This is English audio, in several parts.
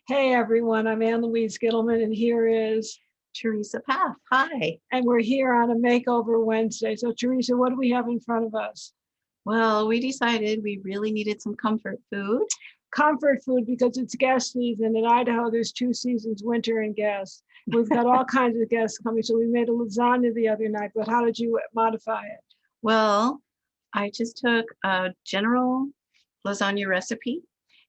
Hey everyone, I'm Louise Gittleman, and here is, Teresa Path. Hi. and we're here on a Makeover Wednesday. So, Teresa, what do we have in front of us? Well, we decided we really needed some comfort food. Comfort food, because it's guest season. In Idaho, there's two seasons, winter and guests. We've got all kinds of guests coming. So we made a lasagna the other night, but how did you modify it? Well, I just took a general lasagna recipe,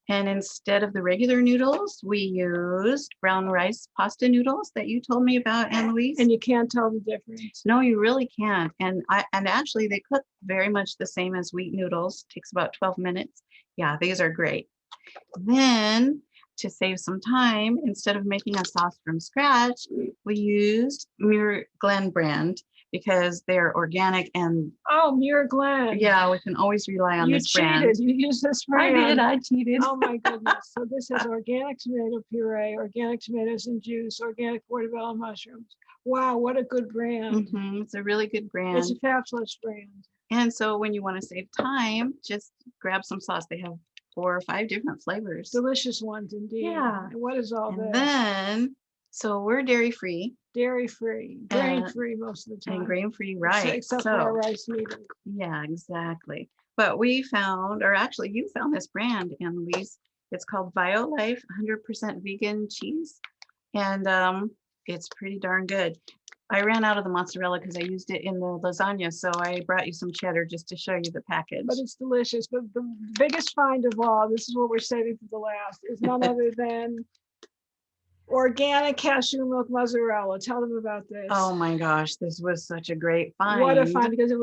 and instead of the regular noodles, we used brown rice pasta noodles that you told me about, Anne Louise. And you can't tell the difference. No, you really can't. And actually they cook very much the same as wheat noodles. Takes about 12 minutes. Yeah, these are great. Then to save some time, instead of making a sauce from scratch, we used Muir Glen brand because they're organic and Muir Glen. yeah, we can always rely on this brand. You cheated. You used this brand. I cheated. Oh my goodness. So this has organic tomato puree, organic tomatoes and juice, organic portobello mushrooms. Wow, what a good brand. It's a really good brand. It's a fabulous brand. And so when you want to save time, just grab some sauce. They have 4 or 5 different flavors. Delicious ones indeed. Yeah. And what is all this? Then, so we're dairy-free. Dairy-free, grain-free most of the time. And grain-free, right. Except for our rice noodles. Yeah, exactly. But we found, or actually you found this brand, Anne Louise. It's called BioLife 100% vegan cheese. And it's pretty darn good. I ran out of the mozzarella because I used it in the lasagna, so I brought you some cheddar just to show you the package. But it's delicious. But the biggest find of all, this is what we're saving for the last, is none other than organic cashew milk mozzarella. Tell them about this. Oh my gosh, this was such a great find. What a find, because it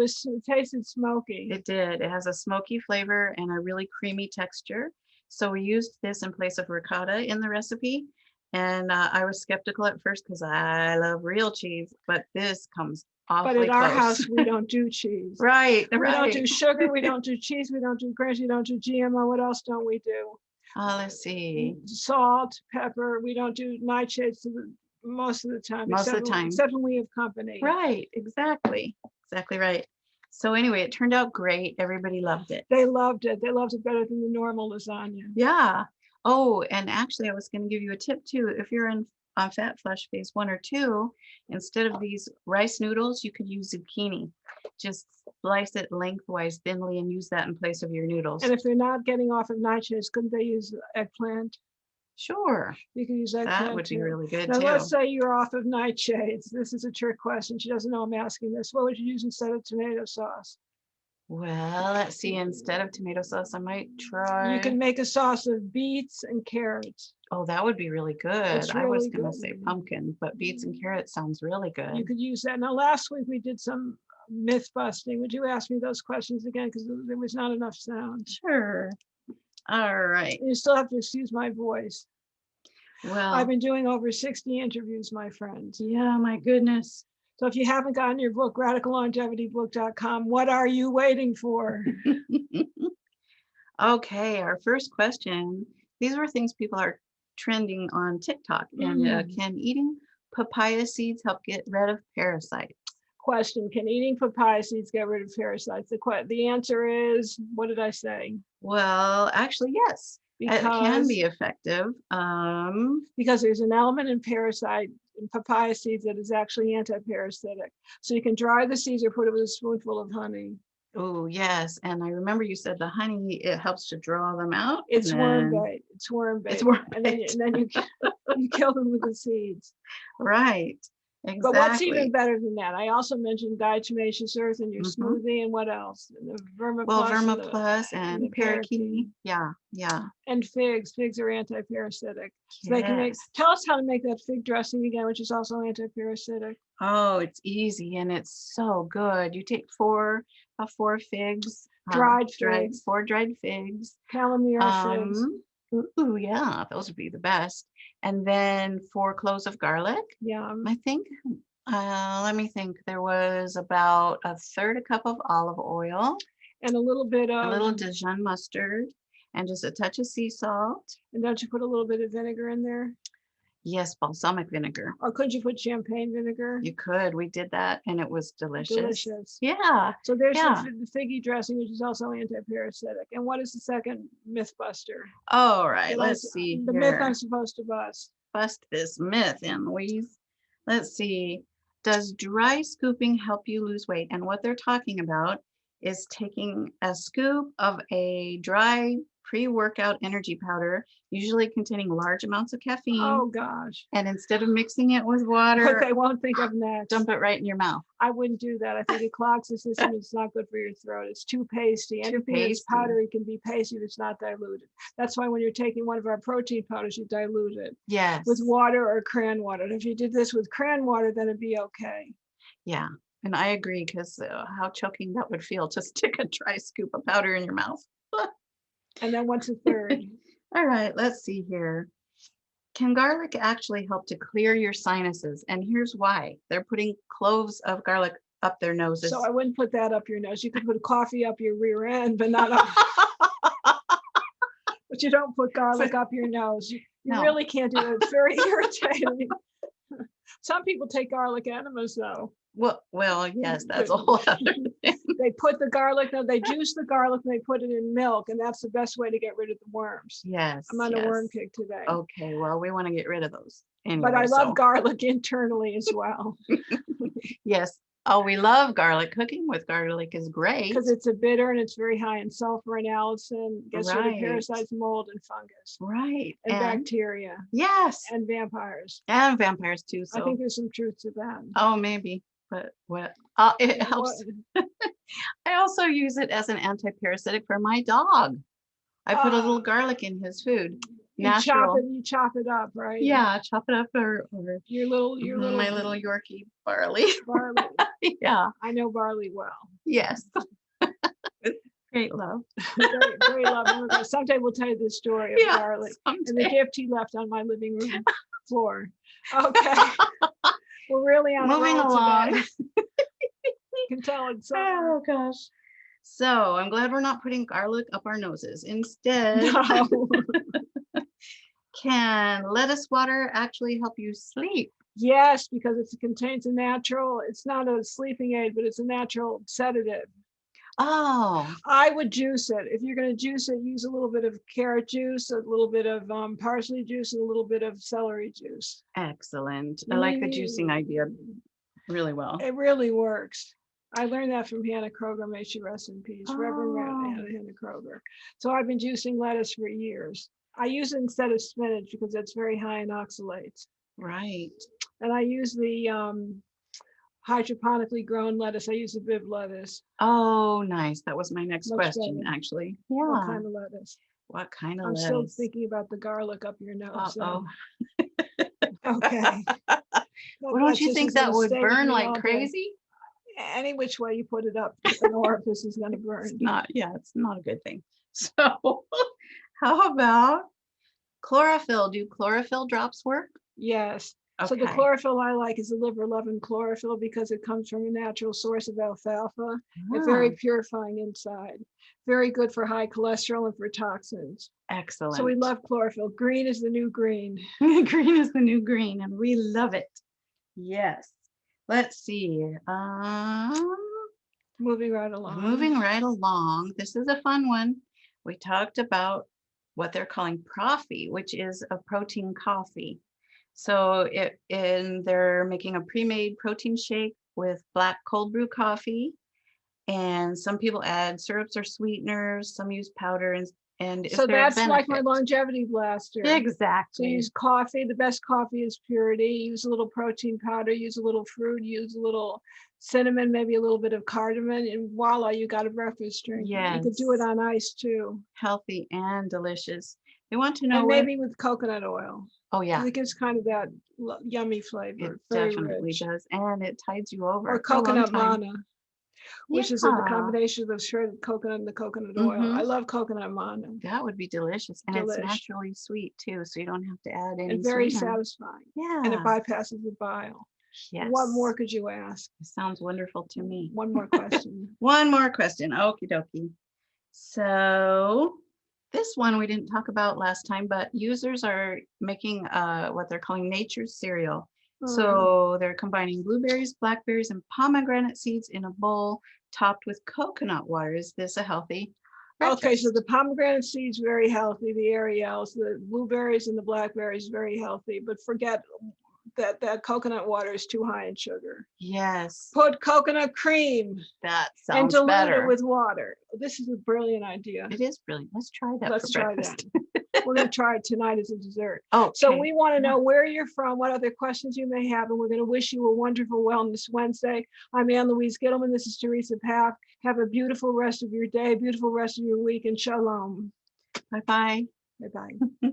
tasted smoky. It did. It has a smoky flavor and a really creamy texture. So we used this in place of ricotta in the recipe. And I was skeptical at first because I love real cheese, but this comes awfully close. But at our house, we don't do cheese. Right. We don't do sugar. We don't do cheese. We don't do grains. We don't do GMO. What else don't we do? Let's see. Salt, pepper. We don't do nightshades most of the time. Except when we have company. Right. Exactly. Exactly right. So anyway, it turned out great. Everybody loved it. They loved it. They loved it better than the normal lasagna. Yeah. Oh, and actually I was going to give you a tip too. If you're on fat flush phase 1 or 2, instead of these rice noodles, you could use zucchini. Just slice it lengthwise thinly and use that in place of your noodles. And if they're not getting off of nightshades, couldn't they use eggplant? Sure. You can use eggplant. That would be really good now, too. let's say you're off of nightshades. This is a trick question. She doesn't know I'm asking this. What would you use instead of tomato sauce? Well, let's see. Instead of tomato sauce, I might try. You can make a sauce of beets and carrots. Oh, that would be really good. Really I was going to say pumpkin, but beets and carrots sounds really good. You could use that. Now, last week we did some myth busting. Would you ask me those questions again? Because there was not enough sound. Sure. All right. You still have to excuse my voice. Well, I've been doing over 60 interviews, my friends. Yeah, my goodness. So if you haven't gotten your book, radicallongevitybook.com, what are you waiting for? Okay, our first question. These are things people are trending on TikTok. And can eating papaya seeds help get rid of parasites? Question, can eating papaya seeds get rid of parasites? The answer is, what did I say? Well, actually, yes. It can be effective. Because there's an element in papaya seeds that is actually anti-parasitic. So you can dry the seeds or put it with a spoonful of honey. Oh, yes. And I remember you said the honey, it helps to draw them out. It's worm bait. It's worm bait. And then you kill them with the seeds. Right. Exactly. But what's even better than that? I also mentioned diatomaceous earth in your smoothie, and what else? The Vermiplus and parakeet. Yeah. And figs. Figs are anti-parasitic. So they can tell us how to make that fig dressing again, which is also anti-parasitic. Oh, it's easy and it's so good. You take 4 figs, dried figs, 4 dried figs, calamari figs. Ooh, yeah, those would be the best. And then 4 cloves of garlic. Yeah. I think, let me think. There was about 1/3 cup of olive oil. And a little bit of... a little Dijon mustard and just a touch of sea salt. And don't you put a little bit of vinegar in there? Yes, balsamic vinegar. Or could you put champagne vinegar? You could. We did that and it was delicious. Delicious. Yeah. So there's Yeah. the figgy dressing, which is also anti-parasitic. And what is the second myth buster? All right, let's see The myth here. I'm supposed to bust. Bust this myth in, Louise. Let's see. Does dry scooping help you lose weight? And what they're talking about is taking a scoop of a dry pre-workout energy powder, usually containing large amounts of caffeine. Oh gosh. And instead of mixing it with What water, they won't think of next. dump it right in your mouth. I wouldn't do that. I think it clogs the system. It's not good for your throat. It's too pasty. Anything that's pasty. powdery can be pasty if it's not diluted. That's why when you're taking one of our protein powders, you dilute it Yes. with water or cran water. And if you did this with cran water, then it'd be okay. Yeah. And I agree, because how choking that would feel to stick a dry scoop of powder in your mouth. And then what's the third? All right, let's see here. Can garlic actually help to clear your sinuses? And here's why. They're putting cloves of garlic up their noses. So I wouldn't put that up your nose. You could put coffee up your rear end, but not up. But you don't put garlic up your nose. You No. really can't do it. It's very irritating. Some people take garlic enemas though. Well, yes, that's a whole other thing. They put the garlic, no, they juice the garlic and they put it in milk, and that's the best way to get rid of the worms. Yes. I'm on a worm yes. kick today. Okay, well, we want to get rid of those. Anyway, But I love so, garlic internally as well, yes. Oh, we love garlic. Cooking with garlic is great. because it's a bitter and it's very high in sulfur and allicin, gets rid of Right. parasites, mold, and fungus, Right. and bacteria, yes. and vampires. And vampires too. I So, think there's some truth to that. oh, maybe. But what? It helps. What- I also use it as an anti-parasitic for my dog. I put a little Ah. garlic in his food. You Natural. chop it up, right? Yeah, chop it up or Your little my little Yorkie barley. barley. Yeah, I know barley well. yes. Great love. Very loving. Someday we'll tell you the story of Yeah, garlic and the someday. gift he left on my living room floor. Okay. We're really on Moving a roll along. today. You can tell it's Oh gosh. So I'm glad we're not putting garlic up our noses. Instead, no. can lettuce water actually help you sleep? Yes, because it contains a natural, it's not a sleeping aid, but it's a natural sedative. Oh, I would juice it. If you're going to juice it, use a little bit of carrot juice, a little bit of parsley juice, and a little bit of celery juice. excellent. I like the juicing idea really well. It really works. I learned that from Hannah Kroger. May she rest in peace. Reverend Oh. Hannah Kroger. So I've been juicing lettuce for years. I use it instead of spinach because it's very high in oxalates. Right. And I use the hydroponically grown lettuce. I use the Biv lettuce. Oh, nice. That was my next Much question, better. actually. What Yeah. kind of lettuce? What kind of I'm still lettuce? thinking about the garlic up your nose. Uh-oh. Okay. Well, don't you think that would burn like crazy? Any which way you put it up, an orifice is going to burn. It's not, yeah, it's not a good thing. So how about chlorophyll? Do chlorophyll drops work? Yes. So the Okay. chlorophyll I like is the liver loving chlorophyll because it comes from a natural source of alfalfa. It's very Ah, purifying inside. Very good for high cholesterol and for toxins. excellent. So we love chlorophyll. Green is the new green. Green is the new green, and we love it. Yes. Let's see. Moving right along. Moving right along. This is a fun one. We talked about what they're calling Proffee, which is a protein coffee. So they're making a pre-made protein shake with black cold brew coffee. And some people add syrups or sweeteners, some use powder, and is So there a that's like my benefit? longevity blaster. So Exactly. use coffee. The best coffee is purity. Use a little protein powder, use a little fruit, use a little cinnamon, maybe a little bit of cardamom, and voila, you got a breakfast drink. You could do it Yes. on ice too. Healthy and delicious. They want to know And when. maybe with coconut oil. Oh yeah, It gives kind of that yummy it flavor. Very definitely rich. does, and it tides you over Or for a long coconut time. manna, which is a Yeah, combination of the shredded coconut and the coconut oil. I Mhm. love coconut manna. that would be delicious, and it's Delish. naturally sweet too, so you don't have to add any And very sweetener. satisfying. And it Yeah. bypasses the bile. Yes. What more could you ask? It sounds wonderful to me. One more question. One more question. Okie dokie. So This one we didn't talk about last time, but users are making what they're calling nature's cereal. So they're combining blueberries, blackberries, and pomegranate seeds in a bowl topped with coconut water. Is this a healthy Okay, so breakfast? the pomegranate seeds very healthy, the Ariels, the blueberries and the blackberries very healthy, but forget that coconut water is too high in sugar. Yes, Put coconut cream that and sounds dilute it better. with water. This is a brilliant idea. It is brilliant. Let's try that Let's for try breakfast. that. We're going to try it tonight as a dessert. Oh, So we want to know where you're from, what other questions you may have, and we're going to wish you a wonderful Wellness Wednesday. I'm Ann Louise Gittleman. This is Teresa Paff. Have a beautiful rest of your day, beautiful rest of your week, and shalom. Bye-bye. Bye-bye.